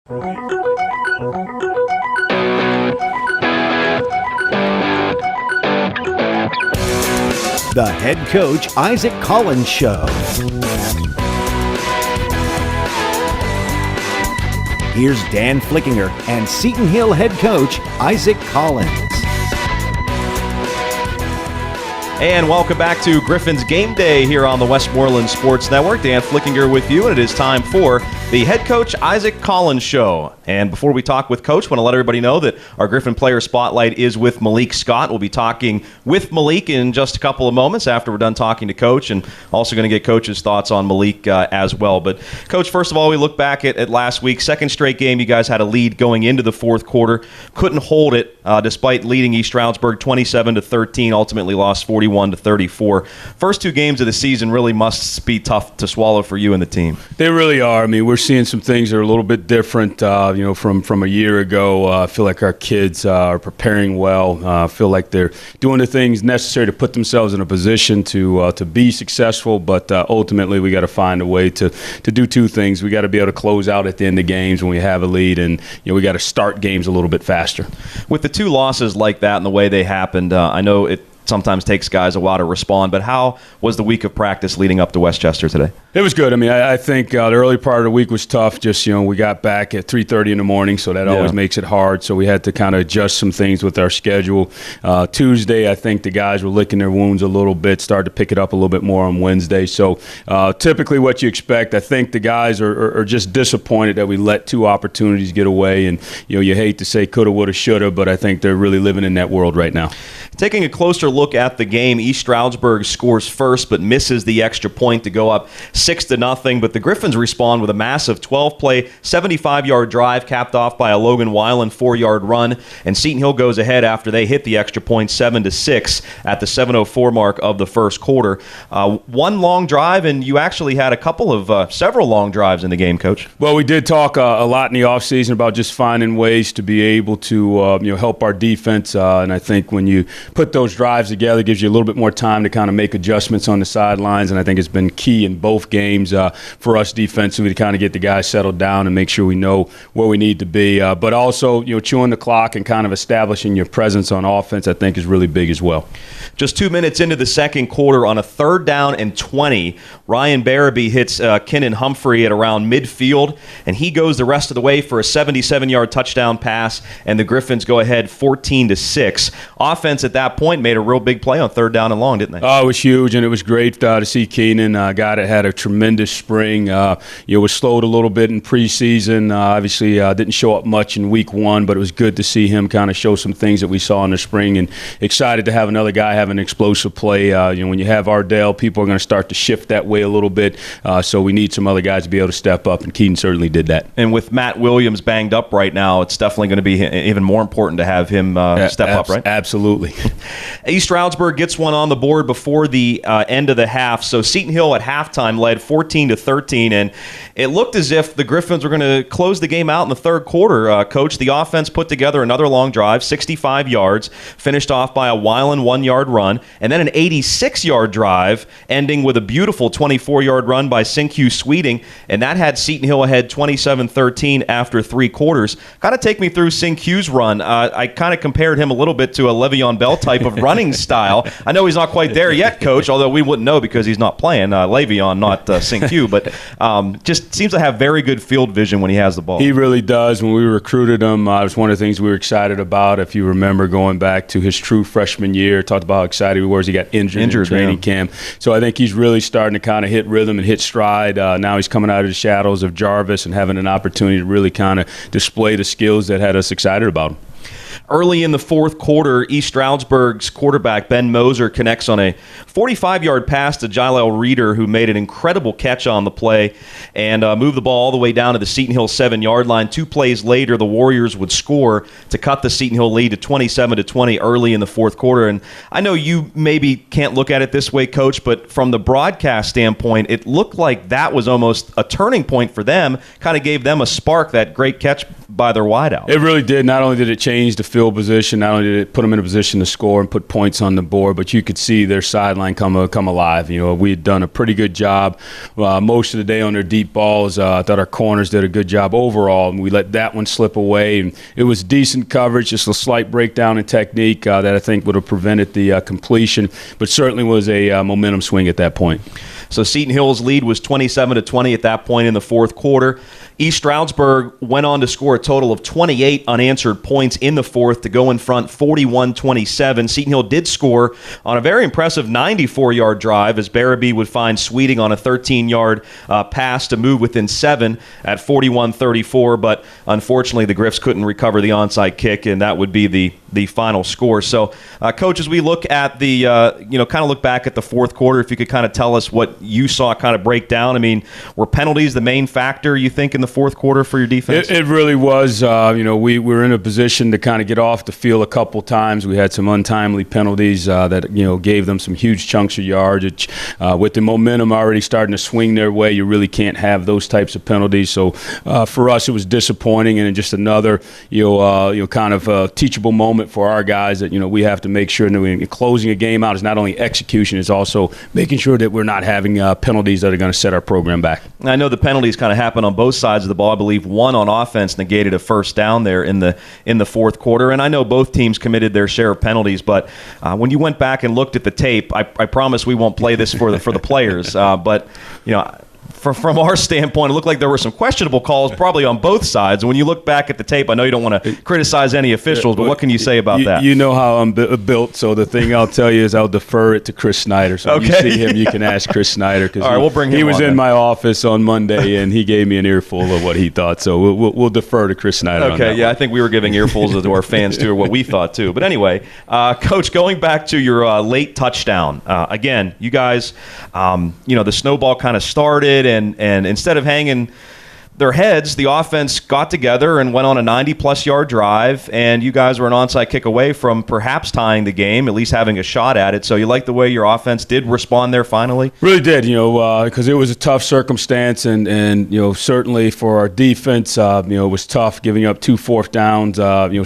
The Head Coach Isaac Collins Show. Here's Dan Flickinger and Seton Hill Head Coach Isaac Collins. And welcome back to Griffin's Game Day here on the Westmoreland Sports Network. Dan Flickinger with you, and it is time for the Head Coach Isaac Collins Show. And before we talk with Coach, I want to let everybody know that our Griffin Player Spotlight is with Malik Scott. We'll be talking with Malik in just a couple of moments after we're done talking to Coach, and also going to get Coach's thoughts on Malik as well. But, Coach, first of all, we look back at last week. Second straight game, you guys had a lead going into the fourth quarter. Couldn't hold it despite leading East Stroudsburg 27-13, ultimately lost 41-34. First two games of the season really must be tough to swallow for you and the team. They really are. I mean, we're seeing some things that are a little bit different, from a year ago. I feel like our kids are preparing well. I feel like they're doing the things necessary to put themselves in a position to be successful. But ultimately, we got to find a way to do two things. We got to be able to close out at the end of games when we have a lead, and we got to start games a little bit faster. With the two losses like that and the way they happened, I know it sometimes takes guys a while to respond, but how was the week of practice leading up to Westchester today? It was good. I mean, I think the early part of the week was tough. Just, we got back at 3:30 in the morning, so that always makes it hard. So we had to kind of adjust some things with our schedule. Tuesday, I think the guys were licking their wounds a little bit, started to pick it up a little bit more on Wednesday. So typically what you expect, I think the guys are just disappointed that we let two opportunities get away. And, you hate to say coulda, woulda, shoulda, but I think they're really living in that world right now. Taking a closer look at the game, East Stroudsburg scores first but misses the extra point to go up 6-0. But the Griffins respond with a massive 12-play, 75-yard drive capped off by a Logan Weiland 4-yard run. And Seton Hill goes ahead after they hit the extra point 7-6 at the 7:04 mark of the first quarter. One long drive, and you actually had a couple of several long drives in the game, Coach. Well, we did talk a lot in the offseason about just finding ways to be able to help our defense. And I think when you put those drives together, it gives you a little bit more time to kind of make adjustments on the sidelines, and I think it's been key in both games for us defensively to kind of get the guys settled down and make sure we know where we need to be. But also, chewing the clock and kind of establishing your presence on offense, I think, is really big as well. Just 2 minutes into the second quarter, on a 3rd down and 20, Ryan Barabee hits Kenan Humphrey at around midfield, and he goes the rest of the way for a 77-yard touchdown pass, and the Griffins go ahead 14-6. Offense at that point made a real big play on 3rd down and long, didn't they? Oh, it was huge, and it was great to see Kenan, a guy that had a tremendous spring. Was slowed a little bit in preseason. Obviously, didn't show up much in week one, but it was good to see him kind of show some things that we saw in the spring, and excited to have another guy have an explosive play. When you have Ardell, people are going to start to shift that way a little bit, so we need some other guys to be able to step up, and Kenan certainly did that. And with Matt Williams banged up right now, it's definitely going to be even more important to have him step up, right? Absolutely. East Stroudsburg gets one on the board before the end of the half, so Seton Hill at halftime led 14-13, and it looked as if the Griffins were going to close the game out in the third quarter. Coach, the offense put together another long drive, 65 yards, finished off by a Weiland 1-yard run, and then an 86-yard drive, ending with a beautiful 24-yard run by Sinkyu Sweeting, and that had Seton Hill ahead 27-13 after 3 quarters. Kind of take me through Sinkyu's run. I kind of compared him a little bit to a Le'Veon Bell type of running style. I know he's not quite there yet, Coach, although we wouldn't know because he's not playing. Le'Veon, not Sinkyu, but just seems to have very good field vision when he has the ball. He really does. When we recruited him, it was one of the things we were excited about. If you remember going back to his true freshman year, talked about how excited he was. He got injured in training camp. So I think he's really starting to kind of hit rhythm and hit stride. Now he's coming out of the shadows of Jarvis and having an opportunity to really kind of display the skills that had us excited about him. Early in the fourth quarter, East Stroudsburg's quarterback, Ben Moser, connects on a 45-yard pass to Jylel Reeder, who made an incredible catch on the play and moved the ball all the way down to the Seton Hill 7-yard line. 2 plays later, the Warriors would score to cut the Seton Hill lead to 27-20 early in the fourth quarter. And I know you maybe can't look at it this way, Coach, but from the broadcast standpoint, it looked like that was almost a turning point for them, kind of gave them a spark, that great catch by their wideout. It really did. Not only did it change the field position. Not only did it put them in a position to score and put points on the board, but you could see their sideline come alive. We had done a pretty good job most of the day on their deep balls. I thought our corners did a good job overall, and we let that one slip away. And it was decent coverage, just a slight breakdown in technique that I think would have prevented the completion, but certainly was a momentum swing at that point. So Seton Hill's lead was 27-20 at that point in the fourth quarter. East Stroudsburg went on to score a total of 28 unanswered points in the fourth to go in front 41-27. Seton Hill did score on a very impressive 94-yard drive as Barabee would find Sweeting on a 13-yard pass to move within 7 at 41-34, but unfortunately the Griffs couldn't recover the onside kick, and that would be the final score. So, Coach, as we look at the, kind of look back at the fourth quarter, if you could kind of tell us what you saw kind of break down. I mean, were penalties the main factor, you think, in the fourth quarter for your defense? It really was. We were in a position to kind of get off the field a couple times. We had some untimely penalties that, gave them some huge chunks of yardage. With the momentum already starting to swing their way, you really can't have those types of penalties. So, for us, it was disappointing and just another, kind of teachable moment for our guys that, we have to make sure that in closing a game out is not only execution, it's also making sure that we're not having penalties that are going to set our program back. I know the penalties kind of happen on both sides of the ball. I believe one on offense negated a first down there in the fourth quarter, and I know both teams committed their share of penalties, but when you went back and looked at the tape, I promise we won't play this for the players, but from our standpoint, it looked like there were some questionable calls probably on both sides. And when you look back at the tape, I know you don't want to criticize any officials, but what can you say about that? You know how I'm built, so the thing I'll tell you is I'll defer it to Chris Snyder. So okay. When you see him, you can ask Chris Snyder. All right, we'll bring him He was on in then. my office on Monday, and he gave me an earful of what he thought. So we'll defer to Chris Snyder on that yeah, one. I think we were giving earfuls to our fans, too, or what we thought, too. But anyway, Coach, going back to your late touchdown, again, you guys, the snowball kind of started, and instead of hanging their heads, the offense got together and went on a 90-plus yard drive, and you guys were an onside kick away from perhaps tying the game, at least having a shot at it. So you like the way your offense did respond there finally? Really did, because it was a tough circumstance, and certainly for our defense, it was tough giving up 2 fourth downs,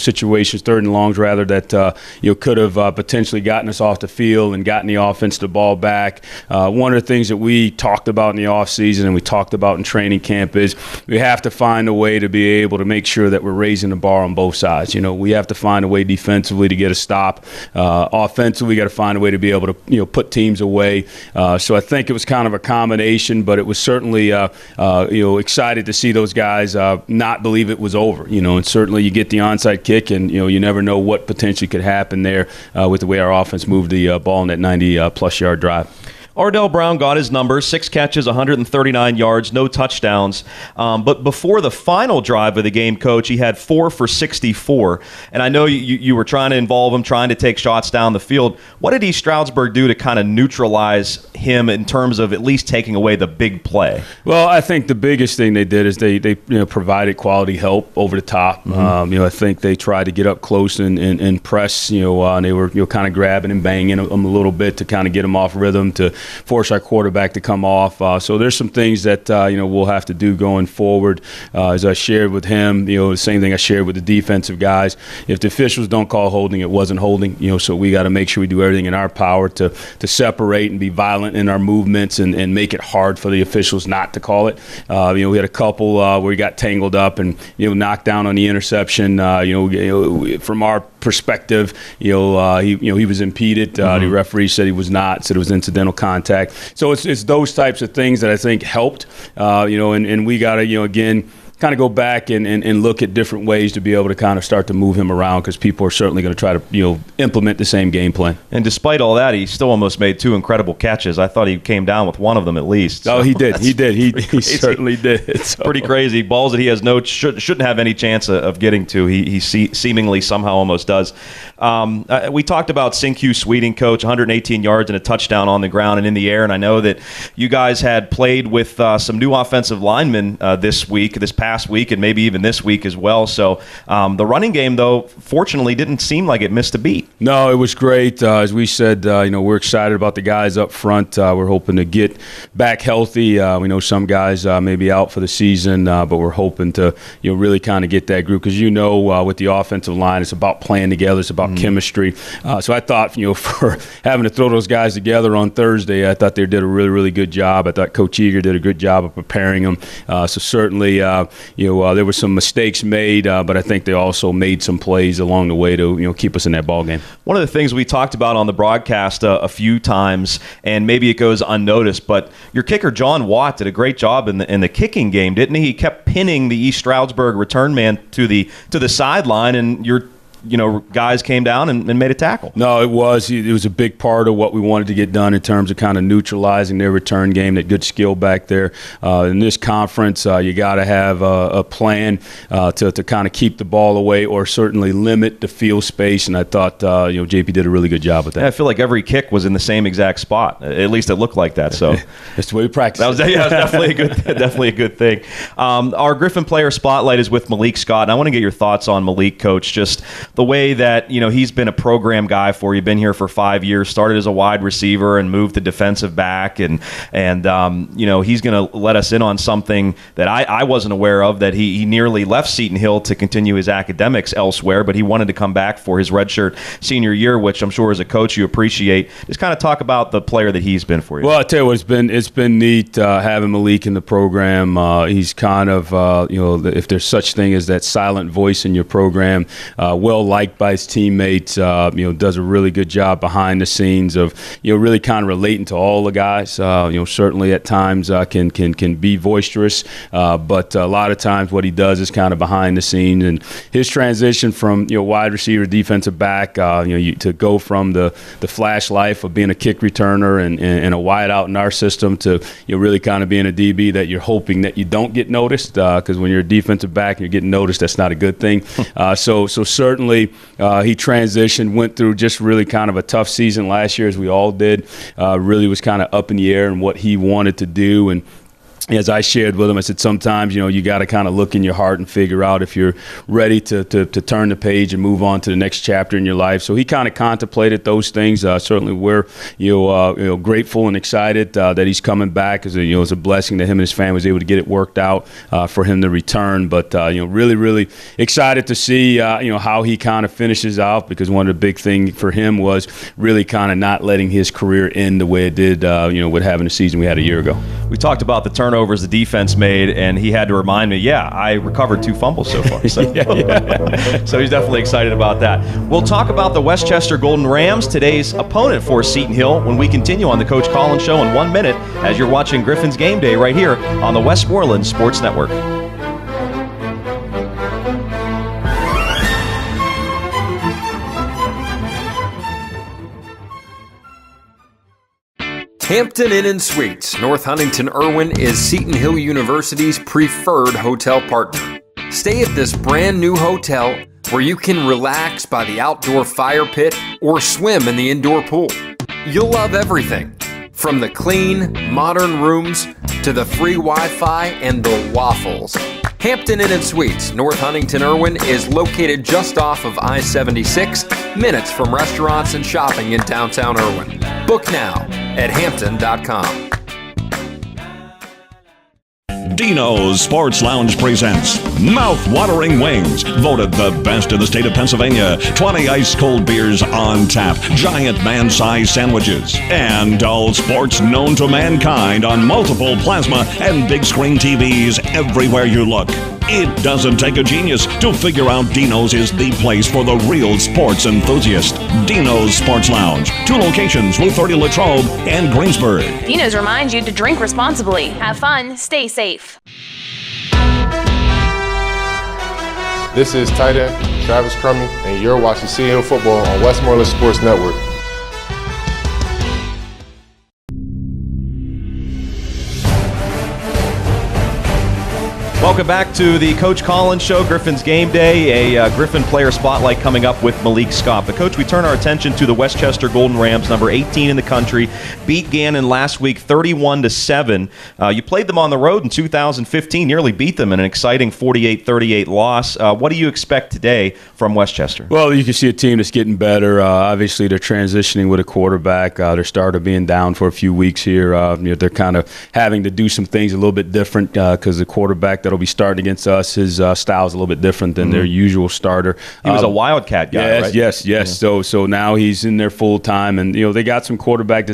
situations, third and longs rather, that could have potentially gotten us off the field and gotten the offense the ball back. One of the things that we talked about in the offseason and we talked about in training camp is we have to find a way to be able to make sure that we're raising the bar on both sides. We have to find a way defensively to get a stop. Offensively, we got to find a way to be able to put teams away. So I think it was kind of a combination, but it was certainly excited to see those guys not believe it was over. And certainly you get the onside kick, and you never know what potentially could happen there with the way our offense moved the ball in that 90-plus yard drive. Ardell Brown got his numbers, 6 catches, 139 yards, no touchdowns. But before the final drive of the game, Coach, he had 4 for 64. And I know you were trying to involve him, trying to take shots down the field. What did East Stroudsburg do to kind of neutralize him in terms of at least taking away the big play? Well, I think the biggest thing they did is they provided quality help over the top. Mm-hmm. I think they tried to get up close and press, and they were kind of grabbing and banging him a little bit to kind of get him off rhythm, to force our quarterback to come off. So there's some things that we'll have to do going forward. As I shared with him, the same thing I shared with the defensive guys. If the officials don't call holding, it wasn't holding. So we got to make sure we do everything in our power to separate and be violent in our movements and make it hard for the officials not to call it. We had a couple where we got tangled up and knocked down on the interception. From our perspective, he was impeded. The referee said he was not. Said it was incidental contact. So it's those types of things that I think helped. And we got to again kind of go back and look at different ways to be able to kind of start to move him around, because people are certainly going to try to implement the same game plan. And despite all that, he still almost made 2 incredible catches. I thought he came down with one of them at least. So he did. He certainly did. So. Pretty crazy. Balls that he has shouldn't have any chance of getting to. He seemingly somehow almost does. We talked about Sinkyu Sweeting, Coach, 118 yards and a touchdown on the ground and in the air. And I know that you guys had played with some new offensive linemen this past past week and maybe even this week as well. So the running game, though, fortunately didn't seem like it missed a beat. No, it was great. As we said, we're excited about the guys up front. We're hoping to get back healthy. We know some guys may be out for the season, but we're hoping to really kind of get that group, because with the offensive line, it's about playing together. It's about chemistry. So I thought, for having to throw those guys together on Thursday, I thought they did a really, really good job. I thought Coach Eager did a good job of preparing them. So certainly, there were some mistakes made, but I think they also made some plays along the way to keep us in that ball game. One of the things we talked about on the broadcast a few times, and maybe it goes unnoticed, but your kicker John Watt did a great job in the kicking game, didn't he? He kept pinning the East Stroudsburg return man to the sideline, and your guys came down and made a tackle. No, it was a big part of what we wanted to get done in terms of kind of neutralizing their return game, that good skill back there. In this conference, you got to have a plan to kind of keep the ball away or certainly limit the field space, and I thought JP did a really good job with that. Yeah, I feel like every kick was in the same exact spot. At least it looked like that. So that's the way we practiced. That was definitely a good thing. Our Griffin player spotlight is with Malik Scott, and I want to get your thoughts on Malik, Coach. Just the way that he's been a program guy for you, been here for 5 years, started as a wide receiver and moved to defensive back, and he's going to let us in on something that I wasn't aware of, that he nearly left Seton Hill to continue his academics elsewhere, but he wanted to come back for his redshirt senior year, which I'm sure as a coach you appreciate. Just kind of talk about the player that he's been for you. Well, I tell you what, it's been neat having Malik in the program. He's kind of if there's such thing as that silent voice in your program, well liked by his teammates, does a really good job behind the scenes of really kind of relating to all the guys. Certainly at times can be boisterous, but a lot of times what he does is kind of behind the scenes. And his transition from wide receiver, defensive back, to go from the flash life of being a kick returner and a wide out in our system to really kind of being a DB that you're hoping that you don't get noticed, because when you're a defensive back and you're getting noticed, that's not a good thing. So certainly he transitioned, went through just really kind of a tough season last year, as we all did. Really was kind of up in the air in what he wanted to do. And as I shared with him, I said sometimes, you got to kind of look in your heart and figure out if you're ready to turn the page and move on to the next chapter in your life. So he kind of contemplated those things. Certainly we're grateful and excited that he's coming back. It's a blessing that him and his family was able to get it worked out for him to return. But really, really excited to see how he kind of finishes out, because one of the big things for him was really kind of not letting his career end the way it did with having the season we had a year ago. We talked about the turnovers the defense made, and he had to remind me, I recovered 2 fumbles so far. So, so he's definitely excited about that. We'll talk about the Westchester Golden Rams, today's opponent for Seton Hill, when we continue on the Coach Collins Show in 1 minute, as you're watching Griffin's Game Day right here on the Westmoreland Sports Network. Hampton Inn & Suites, North Huntington, Irwin is Seton Hill University's preferred hotel partner. Stay at this brand new hotel where you can relax by the outdoor fire pit or swim in the indoor pool. You'll love everything, from the clean, modern rooms to the free Wi-Fi and the waffles. Hampton Inn & Suites, North Huntington, Irwin is located just off of I-76, minutes from restaurants and shopping in downtown Irwin. Book now at hampton.com. Dino's Sports Lounge presents Mouth-Watering Wings, voted the best in the state of Pennsylvania. 20 ice-cold beers on tap, giant man-sized sandwiches, and all sports known to mankind on multiple plasma and big-screen TVs everywhere you look. It doesn't take a genius to figure out Dino's is the place for the real sports enthusiast. Dino's Sports Lounge, 2 locations, Route 30 Latrobe and Greensburg. Dino's reminds you to drink responsibly, have fun, stay safe. This is tight end Travis Crummy, and you're watching CN Football on Westmoreland Sports Network. Welcome back to the Coach Collins Show, Griffin's Game Day, a Griffin player spotlight coming up with Malik Scott. But, Coach, we turn our attention to the Westchester Golden Rams, number 18 in the country, beat Gannon last week 31-7. You played them on the road in 2015, nearly beat them in an exciting 48-38 loss. What do you expect today from Westchester? Well, you can see a team that's getting better. Obviously, they're transitioning with a quarterback. Their starter being down for a few weeks here. They're kind of having to do some things a little bit different because the quarterback that'll be starting against us, his style is a little bit different than their usual starter. He was a Wildcat guy, right? Yes. Yeah. So now he's in there full time, and they got some quarterback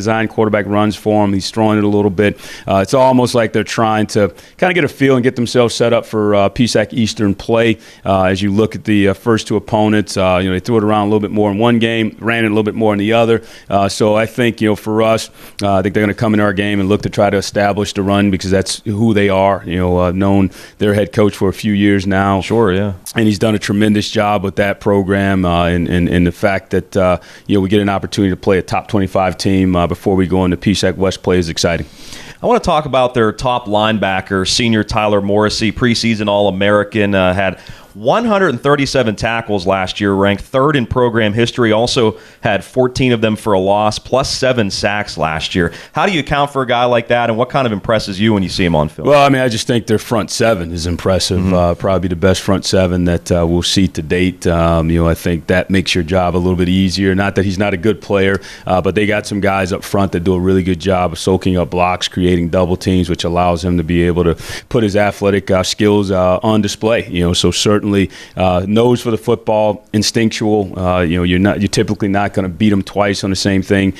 runs for him. He's throwing it a little bit. It's almost like they're trying to kind of get a feel and get themselves set up for PSAC Eastern play. As you look at the first two opponents, they threw it around a little bit more in one game, ran it a little bit more in the other. So I think for us, I think they're going to come in our game and look to try to establish the run because that's who they are. Known their head coach for a few years now. Sure, yeah. And he's done a tremendous job with that program and the fact that we get an opportunity to play a top 25 team before we go into PSAC West play is exciting. I want to talk about their top linebacker, senior Tyler Morrissey, preseason All-American, had 137 tackles last year, ranked third in program history, also had 14 of them for a loss, plus 7 sacks last year. How do you account for a guy like that, and what kind of impresses you when you see him on film? Well, I just think their front seven is impressive. Probably the best front seven that we'll see to date. I think that makes your job a little bit easier. Not that he's not a good player, but they got some guys up front that do a really good job of soaking up blocks, creating double teams, which allows him to be able to put his athletic skills on display. So certainly nose for the football, instinctual. You're typically not going to beat them twice on the same thing.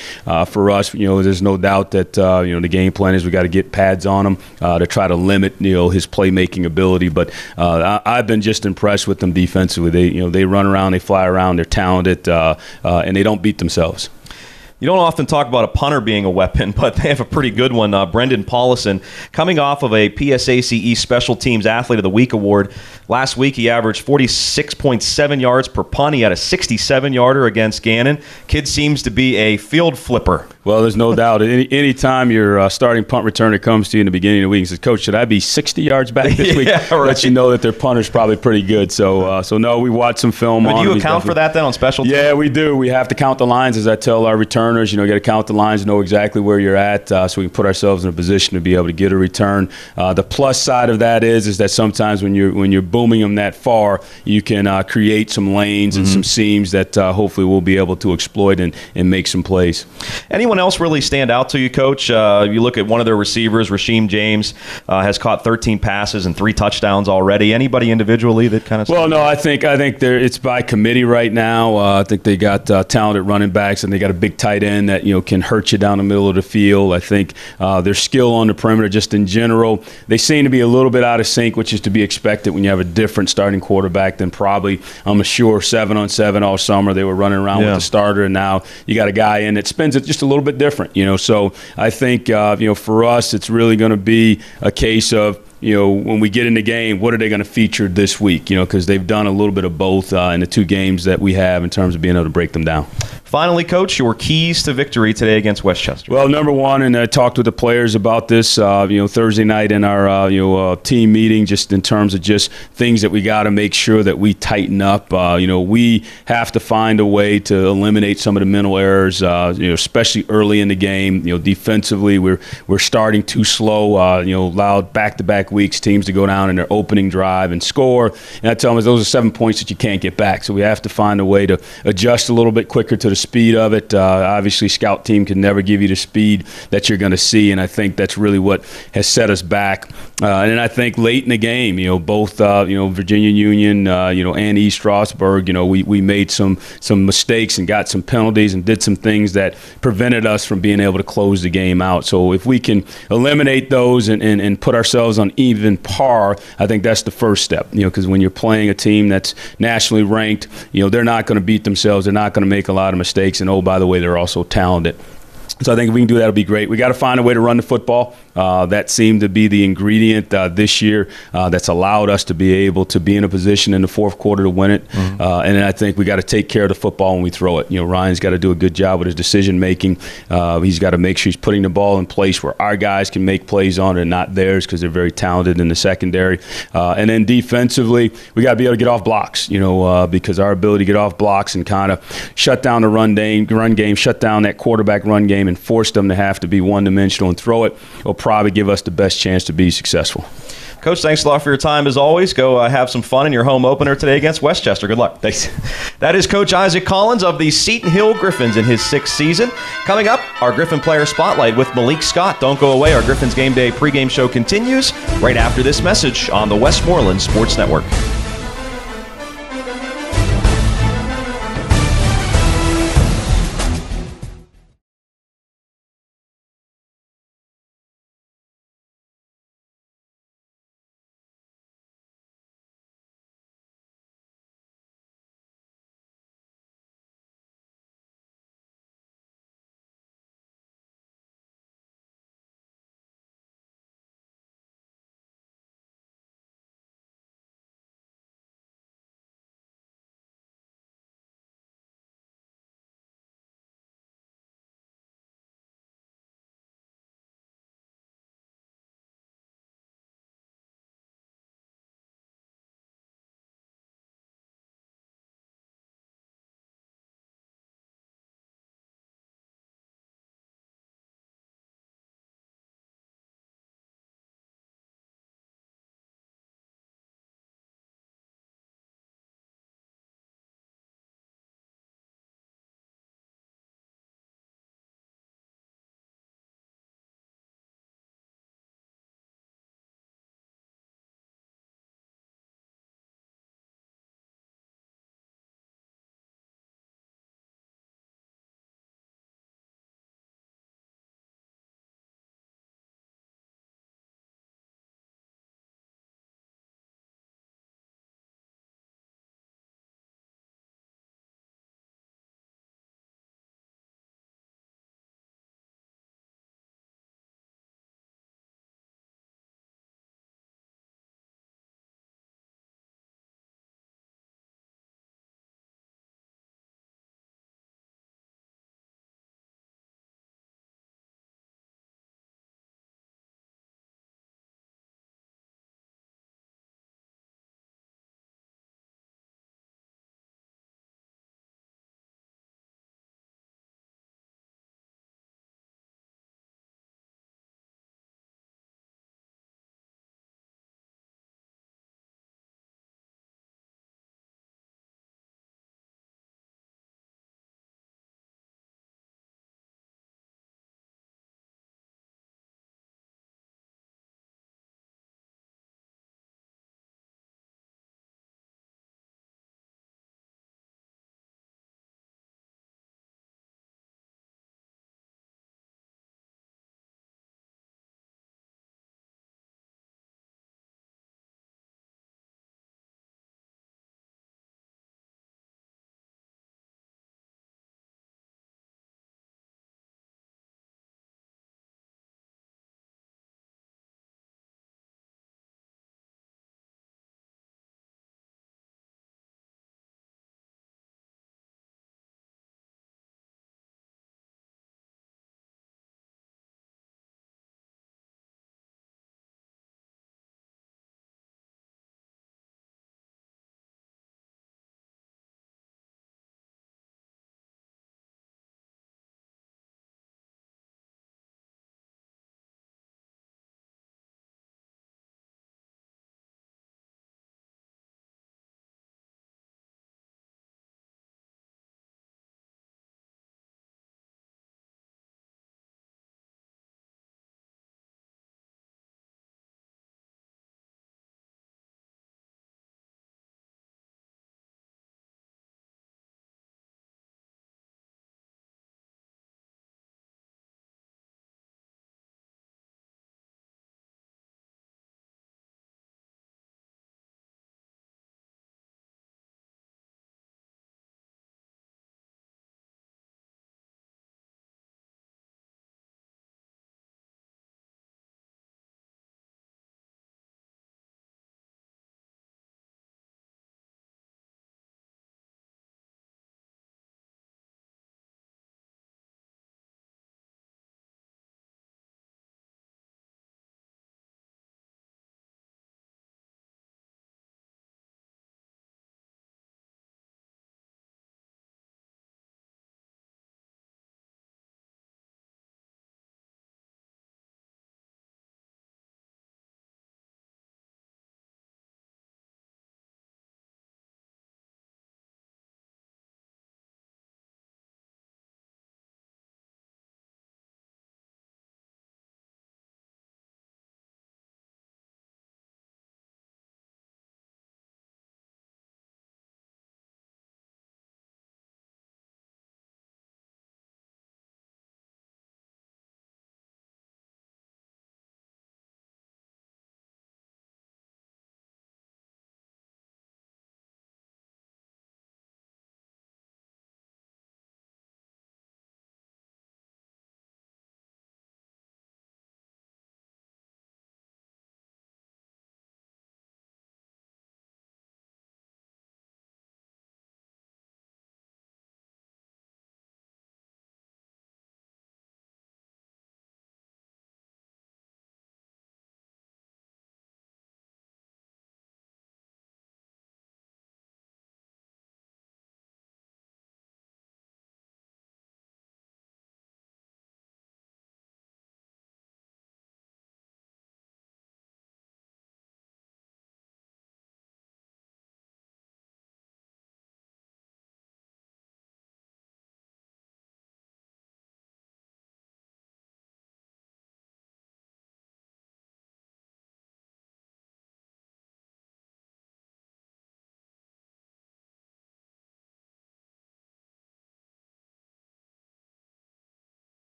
For us, there's no doubt that the game plan is we got to get pads on him to try to limit his playmaking ability. But I've been just impressed with them defensively. They run around, they fly around, they're talented, and they don't beat themselves. You don't often talk about a punter being a weapon, but they have a pretty good one. Brendan Paulison, coming off of a PSACE Special Teams Athlete of the Week award. Last week, he averaged 46.7 yards per punt. He had a 67-yarder against Gannon. Kid seems to be a field flipper. Well, there's no doubt. Any time your starting punt returner comes to you in the beginning of the week and says, "Coach, should I be 60 yards back this week?" Right. Let you know that their punter's probably pretty good. So no, we watch some film on him. Do you account for that then on special teams? Yeah, we do. We have to count the lines, as I tell our returners. You got to count the lines, know exactly where you're at, so we can put ourselves in a position to be able to get a return. The plus side of that is that sometimes when you're booming them that far, you can create some lanes and some seams that hopefully we'll be able to exploit and make some plays. Anyone else really stand out to you, Coach? You look at one of their receivers, Rasheem James, has caught 13 passes and 3 touchdowns already. Anybody individually that kind of? Well, no, I think it's by committee right now. I think they got talented running backs and they got a big tight end that can hurt you down the middle of the field. I think their skill on the perimeter, just in general, they seem to be a little bit out of sync, which is to be expected when you have a different starting quarterback than probably, I'm sure, 7-on-7 all summer. They were running around with the starter, and now you got a guy in that spins it just a little bit different. So I think for us, it's really going to be a case of when we get in the game, what are they going to feature this week? Because they've done a little bit of both in the 2 games that we have in terms of being able to break them down. Finally, Coach, your keys to victory today against Westchester. Well, number one, and I talked with the players about this, Thursday night in our team meeting, just in terms of just things that we got to make sure that we tighten up. We have to find a way to eliminate some of the mental errors, especially early in the game. Defensively, we're starting too slow. Allowed back-to-back weeks teams to go down in their opening drive and score. And I tell them those are 7 points that you can't get back. So we have to find a way to adjust a little bit quicker to the speed of it. Obviously, scout team can never give you the speed that you're going to see, and I think that's really what has set us back. And then I think late in the game, both Virginia Union, and East Strasburg, we made some mistakes and got some penalties and did some things that prevented us from being able to close the game out. So if we can eliminate those and put ourselves on even par, I think that's the first step. Because when you're playing a team that's nationally ranked, they're not going to beat themselves. They're not going to make a lot of mistakes. And, oh, by the way, they're also talented. So I think if we can do that, it'll be great. We got to find a way to run the football. That seemed to be the ingredient this year that's allowed us to be able to be in a position in the fourth quarter to win it. And then I think we got to take care of the football when we throw it. Ryan's got to do a good job with his decision making. He's got to make sure he's putting the ball in place where our guys can make plays on it and not theirs, because they're very talented in the secondary. And then defensively, we got to be able to get off blocks. Because our ability to get off blocks and kind of shut down the run game, shut down that quarterback run game, and force them to have to be one-dimensional and throw it will probably give us the best chance to be successful. Coach, thanks a lot for your time as always. Go have some fun in your home opener today against Westchester. Good luck. Thanks. That is Coach Isaac Collins of the Seton Hill Griffins in his 6th season. Coming up, our Griffin Player Spotlight with Malik Scott. Don't go away. Our Griffins Game Day pregame show continues right after this message on the Westmoreland Sports Network.